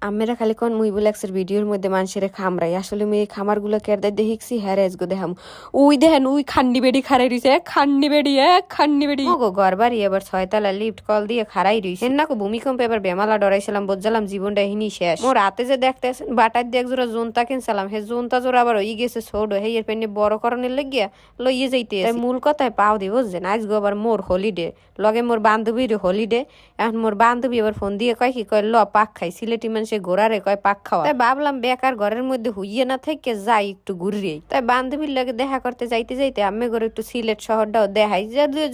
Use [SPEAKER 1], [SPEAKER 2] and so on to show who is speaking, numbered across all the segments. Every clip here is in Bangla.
[SPEAKER 1] আমেরা খালি কোন মুই বুলাক্সের ভিডিওর মধ্যে মানুষের খামরাই আসলে মুই এই খামারগুলো কেরদাই দেখিছি হ্যারেজ গো দেখাম উই দেখেন উই খান্ডি বেড়ি খারাই রইছে এক খান্ডি বেড়ি গো ঘর বাড়ি এবার 6 তলা লিফট কল দিয়ে খারাই রইছে না কো ভূমিকম্পে এবার বেমালা ডরাইছিলাম বুঝলাম জীবনটা হিনি শেষ মোর রাতে যে দেখতেছেন বাটার দিয়ে এক জোড়া জোনতা কিনছিলাম হে জোনতা জোড়া আবার হই গেছে ছোট হে এর পেনে বড় করণের লাগিয়া লইয়ে যাইতে মূল কথায় পাও দিব বুঝছেন আজ গো আবার মোর হলিডে লগে মোর বান্ধবীর হলিডে এখন মোর বান্ধবী আবার ফোন দিয়ে কয় কি কয় ল পাক খাই সিলেটি মানুষে ঘোরারে কয় পাক খাওয়া তাই ভাবলাম বেকার ঘরের মধ্যে হইয়ে না থেকে যাই একটু ঘুরিয়ে তাই বান্ধবীর লগে দেখা করতে যাইতে যাইতে আমি করে একটু সিলেট শহরটাও দেখাই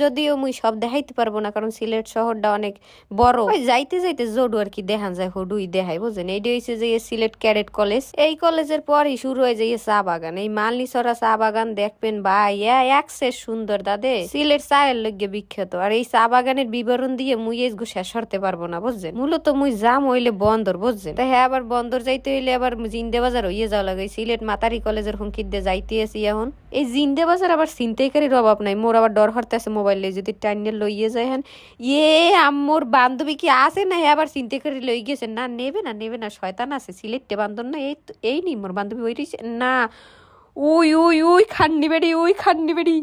[SPEAKER 1] যদিও মুই সব দেখাইতে পারবো না কারণ সিলেট শহরটা অনেক বড় যাইতে যাইতে জোডু আর কি দেখান যায় হডুই দেখাই বুঝেন এইটা হয়েছে যে সিলেট ক্যাডেট কলেজ এই কলেজের পরই শুরু হয়ে যায় চা বাগান এই মালনিসরা চা বাগান দেখবেন ভাই একসের সুন্দর দাদে সিলেট চায়ের লগে বিখ্যাত আর এই চা বাগানের বিবরণ দিয়ে মুই শেষ করতে পারবো না বুঝছেন মূলত মুই যাম হইলে বন্দর বুঝছেন তাই হ্যাঁ আবার বন্দর যাইতে হইলে আবার জিন্দে বাজার হইয়ে যাওয়া লাগে সিলেট মাতারি কলেজের হুমকির দিয়ে যাইতে আছি এখন এই জিন্দে বাজার আবার ছিনতাইকারীর অভাব নাই মোর আবার ডর হরতে আছে মোবাইলে যদি টাইনে লইয়ে যায় হ্যাঁ মোর বান্ধবী কি আছে না হ্যাঁ আবার ছিনতাইকারী লই গেছে না নেবে না শয়তান আছে সিলেটে বান্ধব না এই নি মোর বান্ধবী ওই রইছে না উই খান্ডি বেড়ি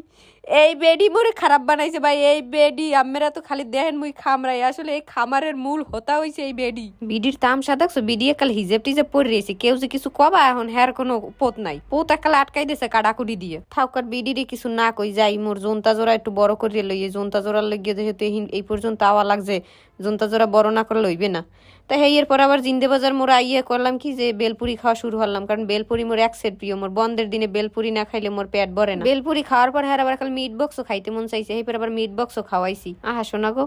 [SPEAKER 1] এই বেডি মোরে খারাপ বানাইছে ভাই এই বেডি আমরা তো খালি দেখেন মুই খামরাই আসলে এই খামারের মূল হতা হইছে এই বেডি বিডির তামসা দেখছো বিডি একাল হিজেব টিজেব পরে রয়েছে কেউ যে কিছু কবা এখন হ্যার কোনো পোত নাই পোত একাল আটকাই দিয়েছে কাটাকুটি দিয়ে থাউকার বিডিরে কিছু না কই যাই মোর জোনতা জোড়া একটু বড় করিয়ে লইয়ে জোনতা জোড়ার লইয়ে যেহেতু এই পর্যন্ত আওয়া লাগছে জোনতা জোড়া বড় না করে লইবে না তাই এরপর আবার জিন্দে বাজার মোর আইয়ে করলাম কি যে বেলপুরি খাওয়া শুরু হলাম কারণ বেলপুরি মোর এক সেট প্রিয় মোর বন্ধের দিনে বেলপুরি না খাইলে মোর পেট ভরে না বেলপুরি খাওয়ার পর হ্যাঁ আবার খালি মিট বক্সও খাইতে মন চাইছে এরপর আবার মিট বক্সও খাওয়াইছি আহা শোনা গো